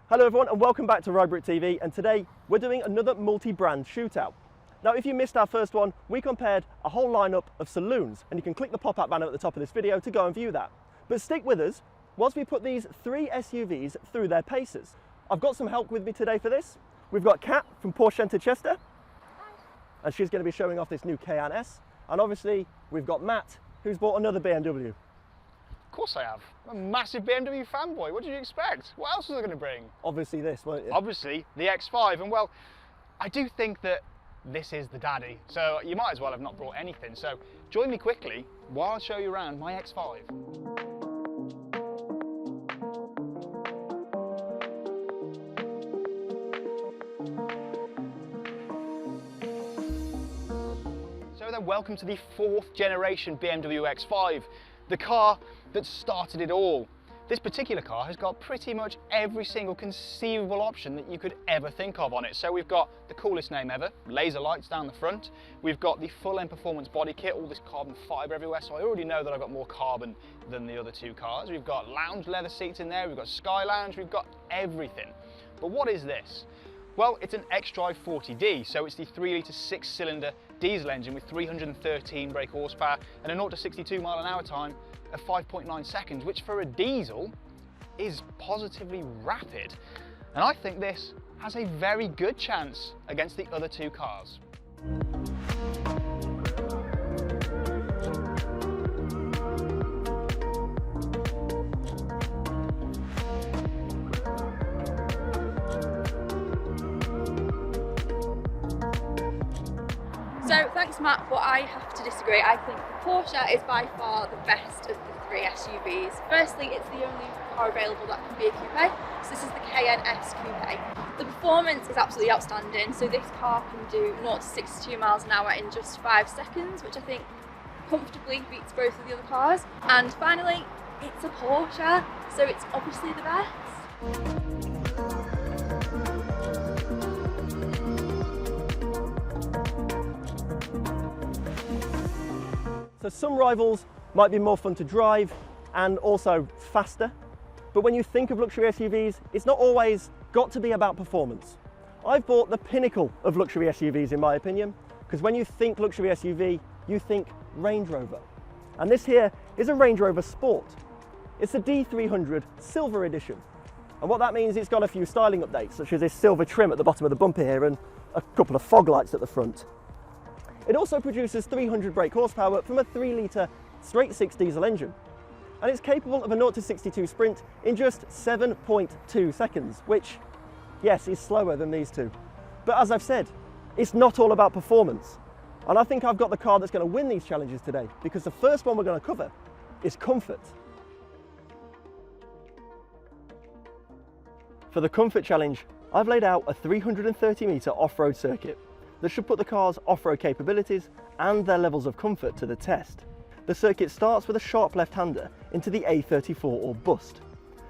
Hello everyone and welcome back to Rybrook TV, and today we're doing another multi-brand shootout. Now if you missed our first one, we compared a whole lineup of saloons, and you can click the pop-up banner at the top of this video to go and view that. But stick with us whilst we put these three SUVs through their paces. I've got some help with me today for this. We've got Kat from Porsche Chapter, and she's going to be showing off this new Cayenne S. And obviously we've got Matt, who's bought another BMW. Of course I have. I'm a massive BMW fanboy. What did you expect? What else was I going to bring? Obviously this, won't you? Obviously the X5, and well, I do think that this is the daddy, so you might as well have not brought anything. So join me quickly while I show you around my X5. So then, welcome to the 4th generation BMW X5, the car that started it all. This particular car has got pretty much every single conceivable option that you could ever think of on it. So we've got the coolest name ever, laser lights down the front. We've got the full end performance body kit, all this carbon fibre everywhere, so I already know that I've got more carbon than the other two cars. We've got lounge leather seats in there, we've got Sky Lounge, we've got everything. But what is this? Well, it's an xDrive 40D, so it's the 3-litre 6-cylinder diesel engine with 313 brake horsepower and a 0 to 62 mile an hour time of 5.9 seconds, which for a diesel is positively rapid. And I think this has a very good chance against the other two cars. So thanks Matt, but I have to disagree. I think the Porsche is by far the best of the three SUVs. Firstly, it's the only car available that can be a coupe, so this is the Cayenne S Coupe. The performance is absolutely outstanding, so this car can do 0 to 62 miles an hour in just 5 seconds, which I think comfortably beats both of the other cars. And finally, it's a Porsche, so it's obviously the best. So some rivals might be more fun to drive and also faster, but when you think of luxury SUVs, it's not always got to be about performance. I've bought the pinnacle of luxury SUVs in my opinion, because when you think luxury SUV, you think Range Rover. And this here is a Range Rover Sport. It's a D300 Silver Edition. And what that means, it's got a few styling updates, such as this silver trim at the bottom of the bumper here and a couple of fog lights at the front. It also produces 300 brake horsepower from a 3-litre straight-six diesel engine. And it's capable of a 0 to 62 sprint in just 7.2 seconds, which, yes, is slower than these two. But as I've said, it's not all about performance. And I think I've got the car that's going to win these challenges today, because the first one we're going to cover is comfort. For the comfort challenge, I've laid out a 330-metre off-road circuit that should put the car's off-road capabilities and their levels of comfort to the test. The circuit starts with a sharp left-hander into the A34 or Bust.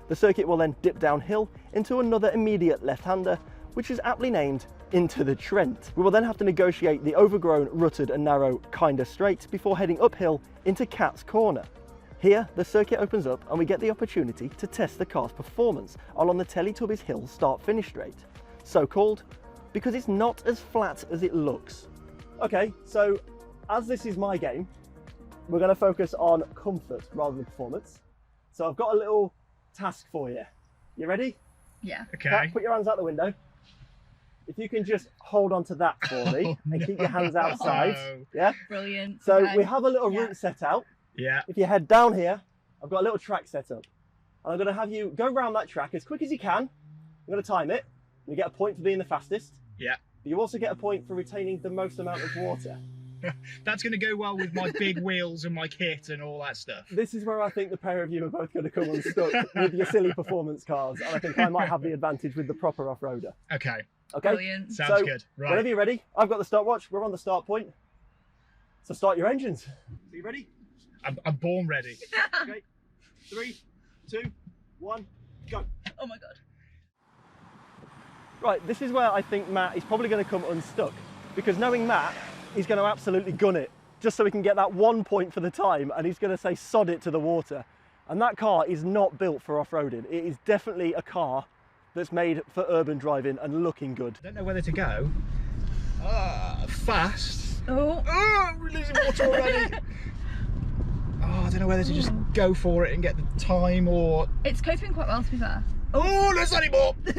The circuit will then dip downhill into another immediate left-hander, which is aptly named Into the Trent. We will then have to negotiate the overgrown, rutted and narrow Kinda Straight before heading uphill into Cat's Corner. Here, the circuit opens up and we get the opportunity to test the car's performance along the Teletubbies Hill start-finish straight. So called because it's not as flat as it looks. Okay, so as this is my game, we're going to focus on comfort rather than performance. So I've got a little task for you. You ready? Yeah. Okay. Kat, put your hands out the window. If you can just hold on to that for me and keep your hands outside. Yeah? Brilliant. So okay. We have a little route set out. Yeah. If you head down here, I've got a little track set up. And I'm going to have you go around that track as quick as you can. I'm going to time it. You get a point for being the fastest. Yeah. But you also get a point for retaining the most amount of water. That's going to go well with my big wheels and my kit and all that stuff. This is where I think the pair of you are both going to come unstuck with your silly performance cars. And I think I might have the advantage with the proper off-roader. Okay. Okay? Brilliant. Sounds good. Right. Whenever you're ready, I've got the stopwatch. We're on the start point. So start your engines. Are you ready? I'm born ready. Okay. 3, 2, 1, go. Oh my God. Right, this is where I think Matt is probably going to come unstuck, because knowing Matt, he's going to absolutely gun it just so he can get that 1 point for the time, and he's going to say sod it to the water. And that car is not built for off-roading. It is definitely a car that's made for urban driving and looking good. I don't know whether to go fast. Oh. We're losing water already. I don't know whether to just go for it and get the time or... It's coping quite well, to be fair. Oh, there's any more. Do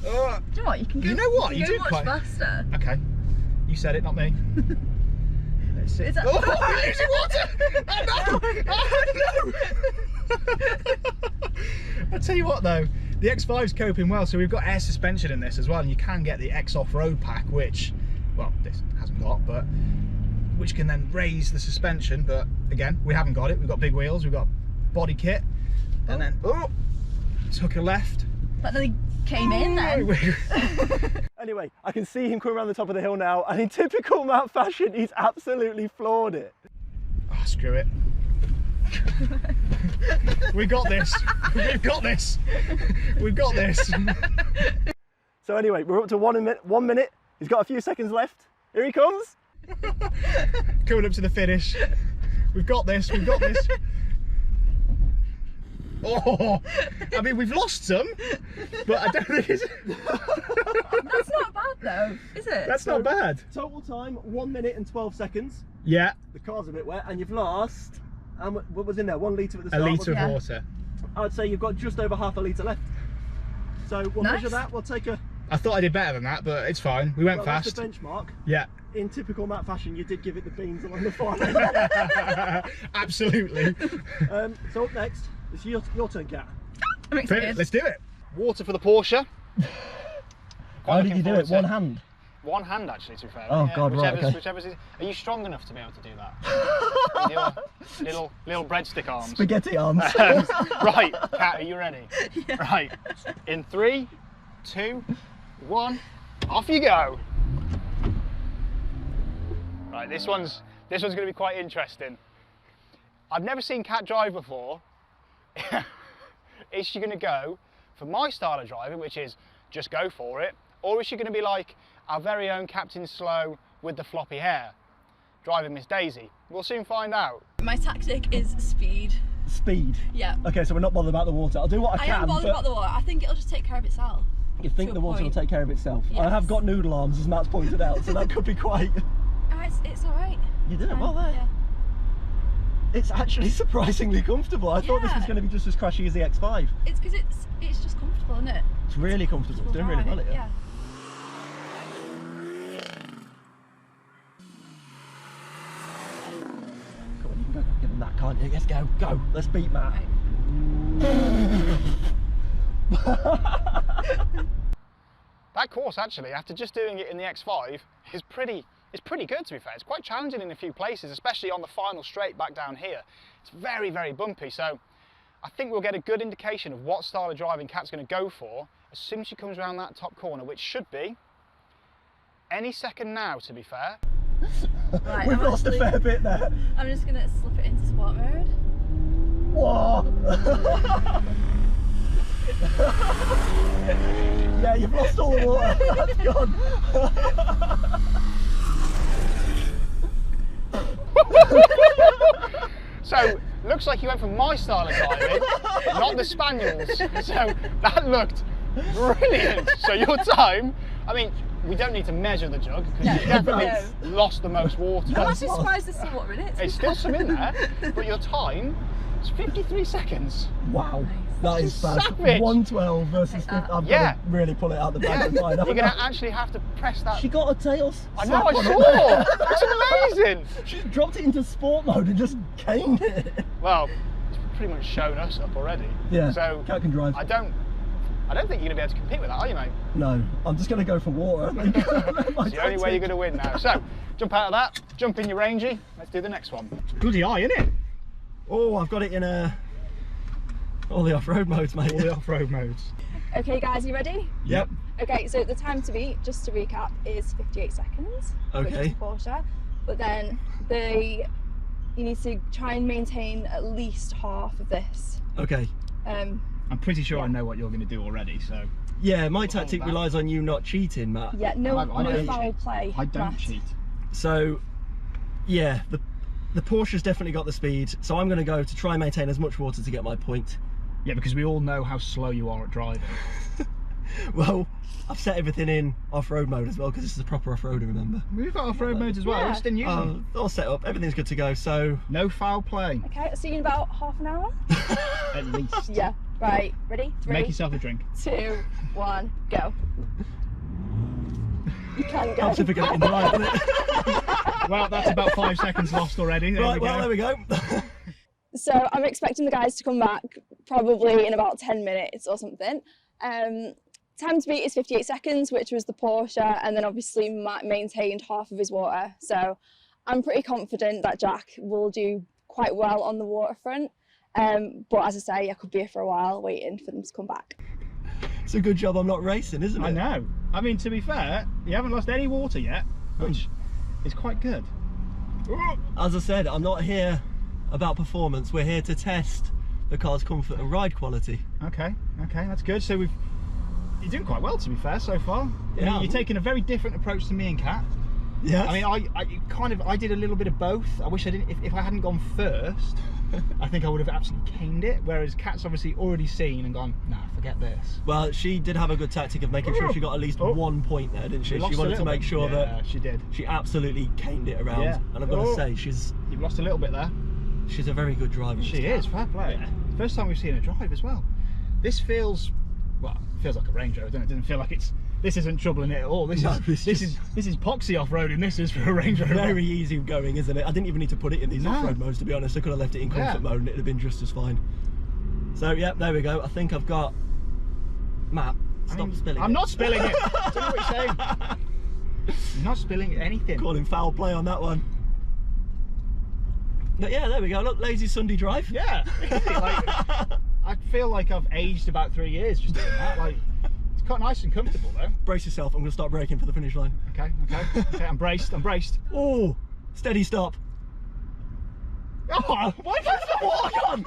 you know what? You can go, you know what? You do much quite faster. Okay. You said it, not me. Let's see. Is that... Oh, we're losing water! Oh, no! I'll tell you what though, the X5's coping well, so we've got air suspension in this as well, and you can get the X off-road pack, which, well, this hasn't got, but which can then raise the suspension, but again, we haven't got it. We've got big wheels, we've got body kit, and then, took a left. But then he came in then. Anyway, I can see him coming around the top of the hill now, and in typical Matt fashion, he's absolutely floored it. Oh, screw it. We got this. We've got this. We've got this. So anyway, we're up to 1 minute. He's got a few seconds left. Here he comes. Coming up to the finish. We've got this. We've got this. Oh, I mean, we've lost some, but I don't think it's... That's not bad though, is it? That's not bad. Total time, 1 minute and 12 seconds. Yeah. The car's a bit wet, and you've lost, what was in there? 1 litre at the start? A litre of water. I'd say you've got just over half a litre left. So we'll measure that, we'll take a... I thought I did better than that, but it's fine. We went fast. That's the benchmark. Yeah. In typical Matt fashion, you did give it the beans along the far. Absolutely. So up next, it's your turn, Kat. I'm excited. Let's do it. Water for the Porsche. How did you do it? One hand? One hand, actually, to be fair. Oh, God, right, okay. Whichever's, are you strong enough to be able to do that? With your little breadstick arms? Spaghetti arms. Right, Kat, are you ready? Yeah. Right, in 3, 2, 1, off you go. Right, this one's going to be quite interesting. I've never seen Kat drive before. Is she going to go for my style of driving, which is just go for it, or is she going to be like our very own Captain Slow with the floppy hair, driving Miss Daisy? We'll soon find out. My tactic is speed. Speed? Yeah. Okay, so we're not bothered about the water. I'll do what I can. I am bothered about the water. I think it'll just take care of itself. You think the water will take care of itself? Yes. I have got noodle arms, as Matt's pointed out, so that could be quite... It's alright. You did it well there. Yeah. It's actually surprisingly comfortable. I thought this was going to be just as crashy as the X5. It's because it's just comfortable, isn't it? It's really comfortable. It's doing really well here. Yeah. Come on, you can go get in that, can't you? Let's go. Go. Let's beat Matt. Right. That course, actually, after just doing it in the X5, is pretty good, to be fair. It's quite challenging in a few places, especially on the final straight back down here. It's very, very bumpy, so I think we'll get a good indication of what style of driving Kat's going to go for as soon as she comes around that top corner, which should be any second now, to be fair. Right, We've lost a fair bit there. I'm just going to slip it into sport mode. Whoa! Yeah, you've lost all the water. That's gone. So, looks like you went for my style of driving, not the Spaniels. So, that looked brilliant. So, your time, I mean, we don't need to measure the jug because you definitely lost the most water. I'm actually surprised there's still water in it. It's still some in there, but your time is 53 seconds. Wow. That is fast. Savage. 112 versus 50. I've got to really pull it out the bag and find out. You're going to actually have to press that. She got a tail I know, I saw. It's amazing. She dropped it into sport mode and just caned it. Well, it's pretty much shown us up already. Yeah, so Kat can drive. I don't think you're going to be able to compete with that, are you, mate? No, I'm just going to go for water. I think. It's the only way you're going to win now. So, jump out of that, jump in your rangy. Let's do the next one. Bloody high, isn't it? Oh, I've got it in all the off-road modes, mate. All the off-road modes. Okay guys, you ready? Yep. Okay, so the time to beat, just to recap, is 58 seconds. Which is Porsche. But then you need to try and maintain at least half of this. Okay. I'm pretty sure I know what you're going to do already, so... Yeah, my tactic relies on you not cheating, Matt. Yeah, no foul play. I don't cheat. So, yeah, the Porsche's definitely got the speed, so I'm going to go to try and maintain as much water to get my point. Yeah, because we all know how slow you are at driving. Well, I've set everything in off-road mode as well, because this is a proper off-roader, remember? We've got off-road modes as well, Yeah. we just didn't use them. All set up, everything's good to go, so... No foul play. Okay, I'll see you in about half an hour. At least. Yeah. Right, ready? 3, Make yourself a drink. 2, 1, go. You can go. Helps if we get it in the right, doesn't it? Well, that's about 5 seconds lost already. There Right, we well, go. there we go. So I'm expecting the guys to come back probably in about 10 minutes or something. Time to beat is 58 seconds, which was the Porsche, and then obviously Matt maintained half of his water. So I'm pretty confident that Jack will do quite well on the waterfront. But as I say, I could be here for a while waiting for them to come back. It's a good job I'm not racing, isn't it? I know. I mean, to be fair, you haven't lost any water yet, which is quite good. As I said, I'm not here about performance. We're here to test the car's comfort and ride quality. Okay, that's good. So you're doing quite well, to be fair, so far. Yeah. You're taking a very different approach to me and Kat. Yeah. I mean, I did a little bit of both. I wish I didn't. If I hadn't gone first, I think I would have absolutely caned it. Whereas Kat's obviously already seen and gone, nah, forget this. Well, she did have a good tactic of making sure she got at least 1 point there, didn't she? She wanted to make sure that she did. she absolutely caned it around. Yeah. And I've got to say, You've lost a little bit there. she's a very good driver. She is, fair play. Yeah. First time we've seen her drive as well. This feels, well, it feels like a Range Rover, doesn't it? It doesn't feel like this isn't troubling it at all. This is poxy off-roading. This is for a Range Rover. Very easy going, isn't it? I didn't even need to put it in these off-road modes, to be honest. I could have left it in comfort mode and it'd have been just as fine. So yeah, there we go. I think I've got Matt. Stop spilling. I'm it. not spilling it. I don't know what you're saying. You're not spilling anything. Calling foul play on that one. But yeah, there we go. Look, lazy Sunday drive. Yeah. Like, I feel like I've aged about 3 years just doing that. Like, it's quite nice and comfortable though. Brace yourself. I'm going to start braking for the finish line. Okay. I'm braced. Oh, steady stop. Oh, why did you Walk on!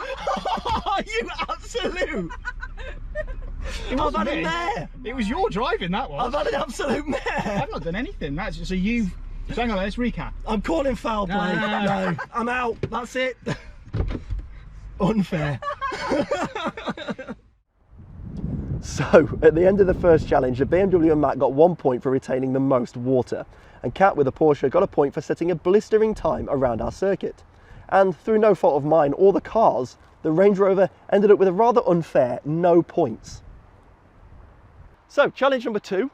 You absolute! I've had a mare! It was your driving, that was. I've had an absolute mare! I've not done anything. That's so you've. So hang on, let's recap. I'm calling foul play. No, I'm out. That's it. Unfair. So, at the end of the first challenge, the BMW and Matt got 1 point for retaining the most water, and Kat with the Porsche got a point for setting a blistering time around our circuit. And through no fault of mine or the cars, the Range Rover ended up with a rather unfair no points. So, challenge number 2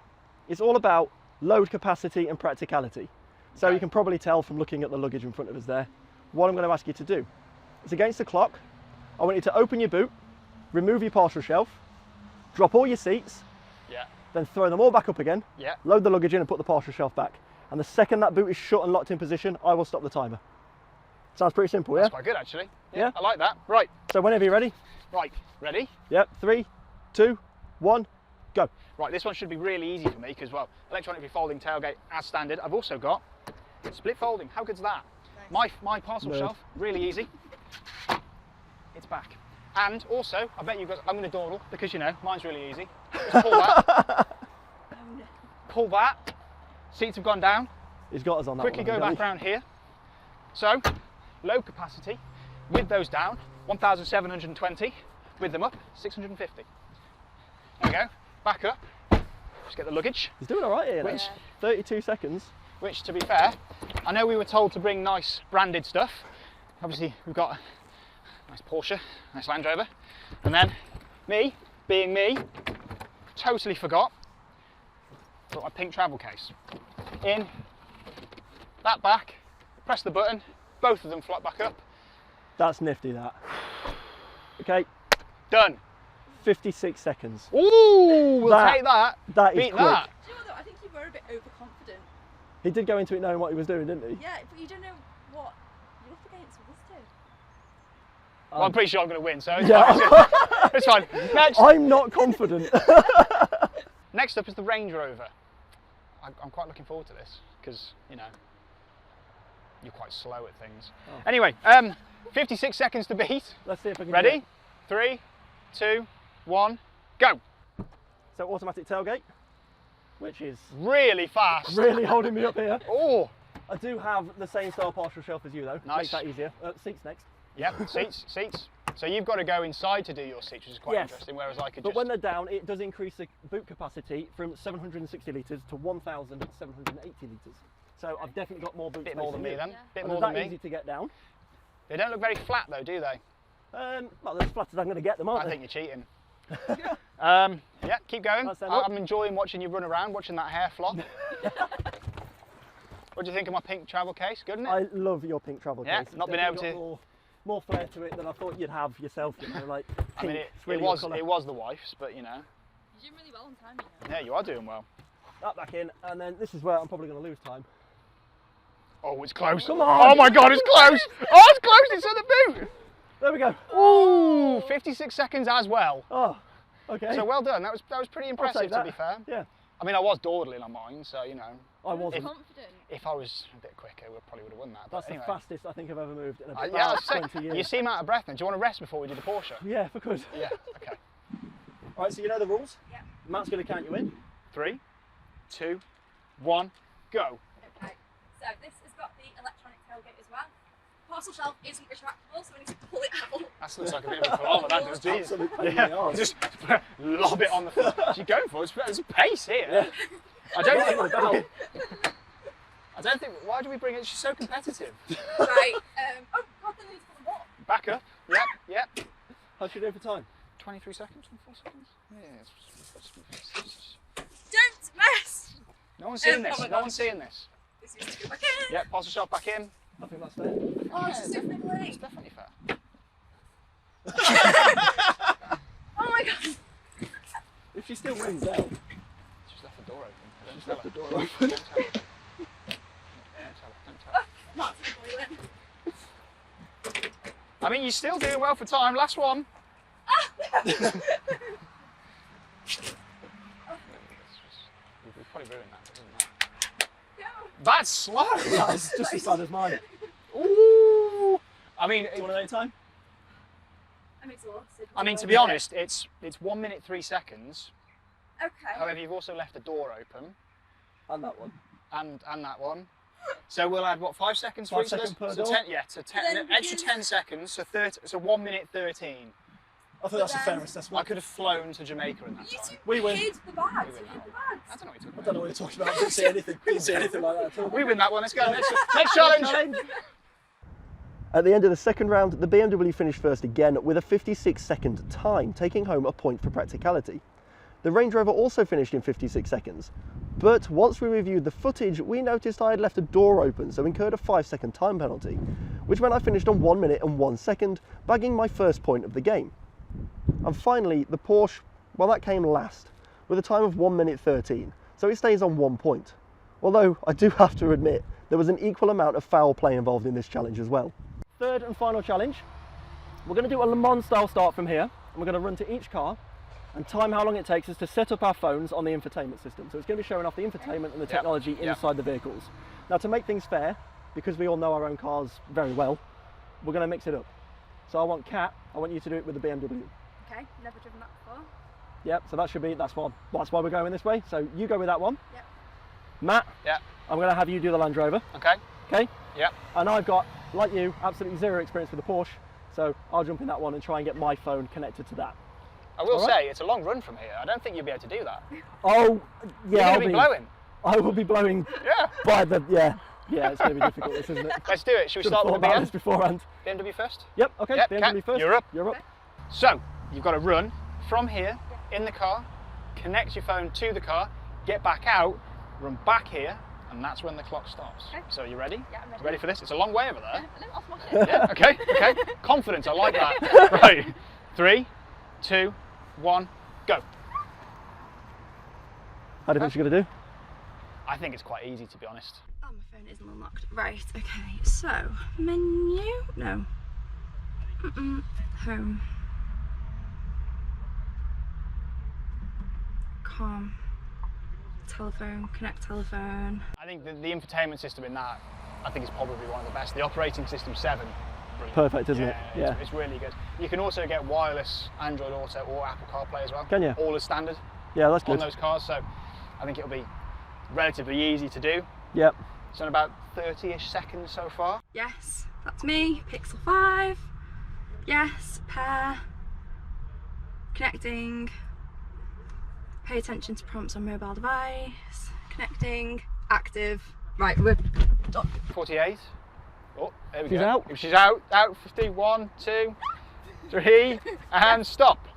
is all about load capacity and practicality. So you can probably tell from looking at the luggage in front of us there, what I'm going to ask you to do. It's against the clock. I want you to open your boot, remove your parcel shelf, drop all your seats, then throw them all back up again, load the luggage in and put the parcel shelf back. And the second that boot is shut and locked in position, I will stop the timer. Sounds pretty simple, yeah? That's quite good actually. Yeah? I like that. Right. So whenever you're ready. Right. Ready? Yep, 3, 2, 1, go. Right, this one should be really easy for me because, well, electronically folding tailgate as standard. I've also got split folding. How good's that? Nice. My parcel shelf, really easy. It's back. And also, I bet you've got, I'm going to dawdle because, you know, mine's really easy. Just pull that. Pull that. Seats have gone down. He's got us on that Quickly one. go back around here. So, load capacity, with those down, 1,720. With them up, 650. There we go. Back up. Just get the luggage. He's doing all right here. Which, 32 seconds. Which, to be fair, I know we were told to bring nice branded stuff. Obviously, we've got a nice Porsche, nice Land Rover, and then me, being me, totally forgot. Got my pink travel case. In, that back, press the button, both of them flop back up. That's nifty, that. Okay. Done. 56 seconds. Ooh, we'll take that. That is Beat quick. that. Do you know what though? I think you were a bit overconfident. He did go into it knowing what he was doing, didn't he? Yeah, but you don't know what you're up against with this two. Well, I'm pretty sure I'm going to win, so it's Yeah. fine. It's fine. Next. I'm not confident. Next up is the Range Rover. I'm quite looking forward to this because, you know, you're quite slow at things. Oh. Anyway, 56 seconds to beat. Let's see if I can Ready? do it. 3, 2, 1, go. So automatic tailgate, which is Really fast. really holding me up here. Oh, I do have the same style partial shelf as you though. Nice. Makes that easier. Seats next. yep, seats. So you've got to go inside to do your seats, which is quite interesting, whereas I could But just... when they're down, it does increase the boot capacity from 760 litres to 1,780 litres. So I've definitely got more boot space. Bit more than me then. Yeah. Bit And more they're than that me. easy to get down. They don't look very flat though, do they? Well, they're as flat as I'm going to get them, aren't I they? think you're cheating. Yeah, keep going. That's enough. I'm enjoying watching you run around, watching that hair flop. What do you think of my pink travel case? Good, isn't it? I love your pink travel Yeah, case. It's not been able definitely to- got more flair to it than I thought you'd have yourself. You know, like pink. I mean, It's really it your colour. was the wife's, but you know. You're doing really well on time, you know. Yeah, you are doing well. That back in, and then this is where I'm probably going to lose time. Oh, it's close. Come on. Oh my God, it's close. Oh, it's close. It's at the boot. There we go. Ooh, 56 seconds as well. Oh, okay. So well done. That was pretty impressive, take to that. be fair. Yeah, I mean, I was dawdling on mine, so you know. I wasn't. Confident. If I was a bit quicker, we probably would have won that. That's But anyway. the fastest I think I've ever moved in about Yeah, I was 20 saying, years. you seem out of breath. Then do you want to rest before we do the Porsche? Yeah, if I could. Yeah. Okay. All right, so you know the rules? Yeah. Matt's going to count you in. 3, 2, 1, go. Okay, so this has got the electronic tailgate as well. Parcel shelf isn't retractable, so we need to pull it out. That looks like a bit of a palaver, that does. Jeez. Absolute pain in the Yeah, arse. just lob it on the floor. She's going for it. There's a pace here. Yeah. I don't Right, think. about. I don't think. Why do we bring it? She's so competitive. Right, oh God, then we need to pull the what? Back her. Yep. How's she doing for time? 23 seconds, 24 seconds. Yeah. Don't mess! No one's seeing Oh this. my No God. one's seeing this. This needs to go back in. Yep. Parcel shelf back in. I think that's fair. Oh, it's just so It's fiddly. definitely fair. Oh my God. If she still wins out, She's left the door open. she's left the door open. Don't tell her. Don't tell her. That's boiling. I mean, you're still doing well for time. Last one. We've probably ruined that, isn't that? Go. That's slow. That's just as bad as mine. Ooh. I mean, Do you want to know time? I'm exhausted. I mean, to be honest, it's 1 minute 3 seconds. Okay. However, you've also left the door open, And that one. and that one. So we'll add what, 5 seconds for 5 each of seconds those? per So door? 10, yeah, so 10, Then extra you- 10 seconds. So 1 minute 13. I think that's a fair then- assessment. I could have flown to Jamaica in that You time. two We win. hid the bags. We You win hid that the one. bags. I don't know what you're talking I about. don't know what you're talking about. I didn't say anything. Didn't say anything like that at all. We win that one. Let's go. Next challenge. At the end of the second round, the BMW finished first again with a 56-second time, taking home a point for practicality. The Range Rover also finished in 56 seconds, but once we reviewed the footage, we noticed I had left a door open, so incurred a 5-second time penalty, which meant I finished on 1 minute and 1 second, bagging my first point of the game. And finally, the Porsche, well, that came last, with a time of 1 minute 13, so it stays on 1 point. Although, I do have to admit, there was an equal amount of foul play involved in this challenge as well. Third and final challenge, we're going to do a Le Mans style start from here, and we're going to run to each car and time how long it takes us to set up our phones on the infotainment system. So it's going to be showing off the infotainment and the technology inside the vehicles. Now, to make things fair, because we all know our own cars very well, we're going to mix it up. So I want Kat, I want you to do it with the BMW. Okay, never driven that before. Yep, so that's why we're going this way. So you go with that one. Yep. Matt, Yeah. I'm going to have you do the Land Rover, Okay. okay? Yep. And I've got, like you, absolutely zero experience with the Porsche, so I'll jump in that one and try and get my phone connected to that. I will All right. say it's a long run from here. I don't think you'll be able to do that. Oh, You're yeah, going to be blowing. I will be blowing Yeah. by the, yeah, it's going to be difficult, this, isn't it? Let's do it. Should we Should start have with thought the about this beforehand. BMW first? Yep, okay, Yep, BMW Kat, first. you're up. You're up. Okay. So you've got to run from here in the car, connect your phone to the car, get back out, run back here, and that's when the clock stops. Okay. So you ready? Yeah, I'm ready. Ready for this? It's a long way over there. Yeah, off my head. Yeah, okay. Confidence, I like that. Right. 3, 2, 1, go. How do you think she's going to do? I think it's quite easy, to be honest. Oh, my phone isn't unlocked. Right, okay, so, menu? No. Home. Com. Telephone, connect telephone. I think the infotainment system in that, I think is probably one of the best. The operating system 7, brilliant. Perfect, isn't it? Yeah. It's really good. You can also get wireless Android Auto or Apple CarPlay as well. Can you? All as standard Yeah, that's on good. those cars, so I think it'll be relatively easy to do. Yep. It's in about 30-ish seconds so far. Yes, that's me, Pixel 5. Yes, pair. Connecting. Pay attention to prompts on mobile device. Connecting. Active. Right, we're done. 48. Oh, there we go. She's out. If she's out, 50. 1, 2, 3, and stop.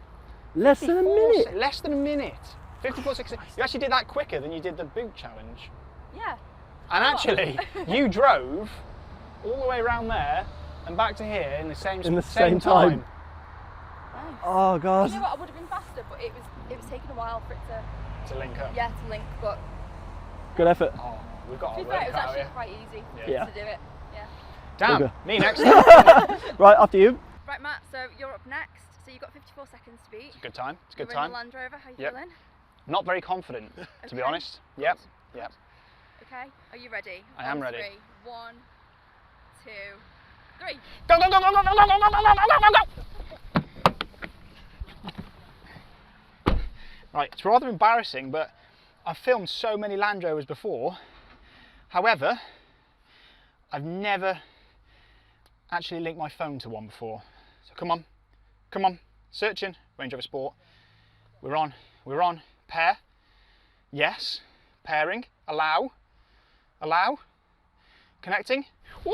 Less than a minute. Less than a minute. 54.6. You actually did that quicker than you did the boot challenge. Yeah. And actually, you drove all the way around there and back to here in the same time. Nice. Oh god. You know what? I would have been faster, but it was taking a while for it To link up. to link. But Good effort. Oh, we've got to our be fair, work it was out actually here. quite easy Yeah. to do it. Yeah. Damn, Okay. me next. Right, after you. Right, Matt. So you're up next. So you've got 54 seconds to beat. It's a good time. It's a good You're in time. the Land Rover. How you Yep. feeling? Not very confident, to be Okay. honest. Yep. Yep. Okay. Are you ready? I am On ready. 3. 1, 2, 3. Go, go, go, go, go, go, go, go, go, go, go, go. Right, it's rather embarrassing, but I've filmed so many Land Rovers before. However, I've never actually linked my phone to one before. So come on, searching, Range Rover Sport. We're on, pair, yes, pairing, allow, connecting. Woo!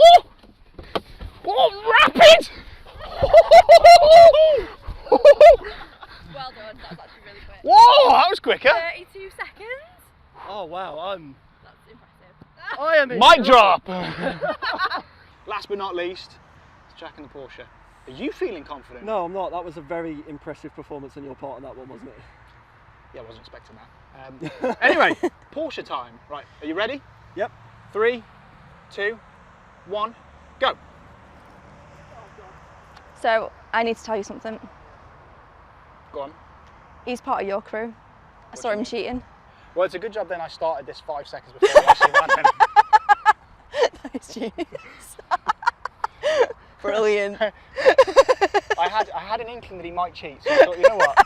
Oh, rapid! Well done. That was actually really quick. Whoa, that was quicker. 32 seconds. Oh wow, That's impressive. I am Mic drop! Last but not least, it's Jack and the Porsche. Are you feeling confident? No, I'm not. That was a very impressive performance on your part on that one, wasn't it? Yeah, I wasn't expecting that. Anyway, Porsche time. Right, are you ready? Yep. 3, 2, 1, go. So I need to tell you something. Go on. He's part of your crew. I saw him cheating. Well, it's a good job then I started this 5 seconds before I actually ran in. Nice genius. Brilliant. I had an inkling that he might cheat, so I thought, you know what?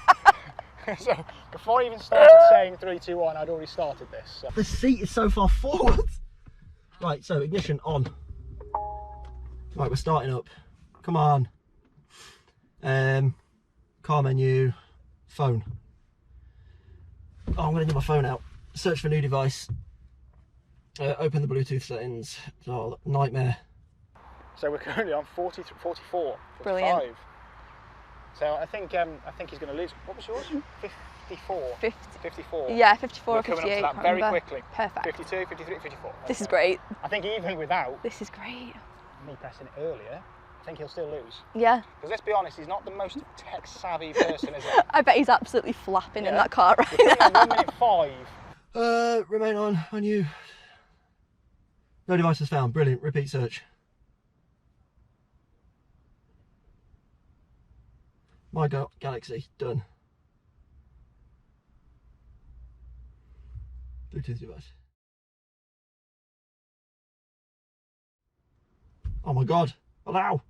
So before I even started saying 3, 2, 1, I'd already started this. So. The seat is so far forward. Right, so ignition on. Right, we're starting up. Come on. Car menu, phone. Oh, I'm going to get my phone out. Search for new device. Open the Bluetooth settings. Oh, nightmare. So we're currently on 44, 45. Brilliant. So I think he's going to lose. What was yours? 54. 54. 54. Yeah, 54 We're or 58. coming up to that can't very remember. quickly. Perfect. 52, 53, 54. This is Okay. great. I think even without This is great. me pressing it earlier, I think he'll still lose. Yeah. Because let's be honest, he's not the most tech-savvy person, is he? I bet he's absolutely flapping in Yeah. that car right We're now. currently on 1 minute 5. Remain on you. No devices found. Brilliant. Repeat search. My Galaxy. Done. Bluetooth device. Oh my god. Allow.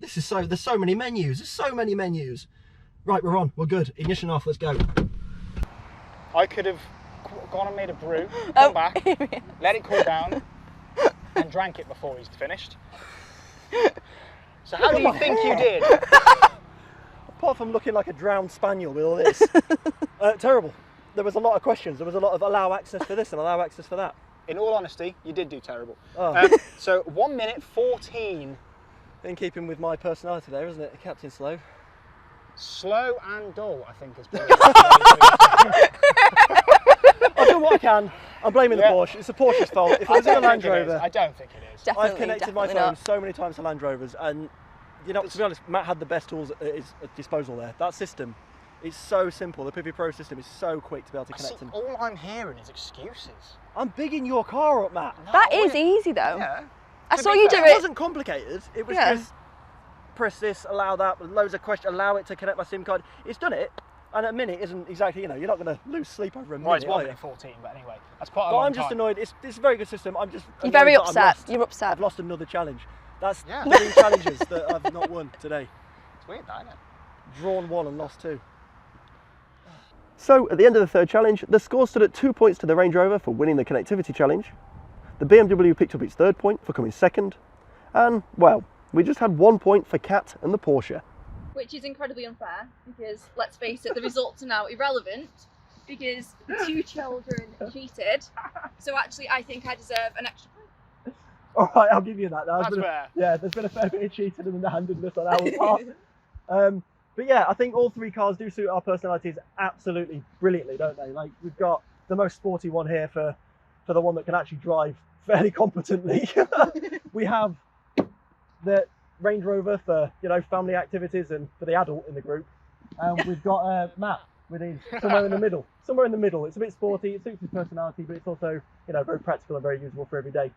This is there's so many menus. Right, we're on. We're good. Ignition off. Let's go. I could have gone and made a brew, come back, let it cool down, and drank it before he's finished. So how do you think you did? Apart from looking like a drowned spaniel with all this. Terrible. There was a lot of questions. There was a lot of allow access for this and allow access for that. In all honesty, you did do terrible. Oh. So 1 minute 14. In keeping with my personality there, isn't it? Captain Slow. Slow and dull, I think is probably. I'll do what I can. I'm blaming the Porsche. It's the Porsche's fault. If it was in a Land Rover, I don't think it is. Definitely, I've connected my definitely phone so many times to Land Rovers, and you know, to be honest, Matt had the best tools at his disposal there. That system is so simple. The Pipi Pro system is so quick to be able to connect them. All I'm hearing is excuses. I'm bigging your car up, Matt. No, That is easy though. Yeah. I To saw be you do fair, It it. wasn't complicated. It was Yeah. just press this, allow that, with loads of questions, allow it to connect my SIM card. It's done it, and a minute isn't exactly, you know, you're not going to lose sleep over a minute. Right, it's 1 are you? minute 14, but anyway, that's quite a But long I'm just time. annoyed. It's a very good system. I'm just You're annoyed very that I've upset. lost. You're upset. I've lost another challenge. That's Yeah. 3 challenges that I've not won today. It's weird, that, isn't it? Drawn 1 and lost 2. So at the end of the third challenge, the score stood at 2 points to the Range Rover for winning the connectivity challenge. The BMW picked up its third point for coming second. And, well, we just had 1 point for Kat and the Porsche. Which is incredibly unfair because, let's face it, the results are now irrelevant because the 2 children cheated. So actually, I think I deserve an extra point. All right, I'll give you that. That's fair. Yeah, there's been a fair bit of cheating and underhandedness on our part. But yeah, I think all 3 cars do suit our personalities absolutely brilliantly, don't they? Like, we've got the most sporty one here for the one that can actually drive fairly competently. We have the Range Rover for, you know, family activities and for the adult in the group. We've got Matt with his somewhere in the middle. Somewhere in the middle. It's a bit sporty, it suits his personality, but it's also, you know, very practical and very usable for every day.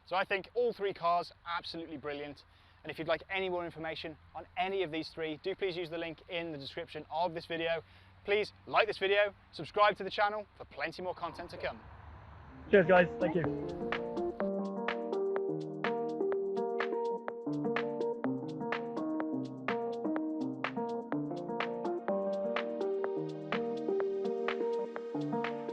So I think all 3 cars absolutely brilliant. And if you'd like any more information on any of these 3, do please use the link in the description of this video. Please like this video, subscribe to the channel for plenty more content to come. Cheers guys, thank you.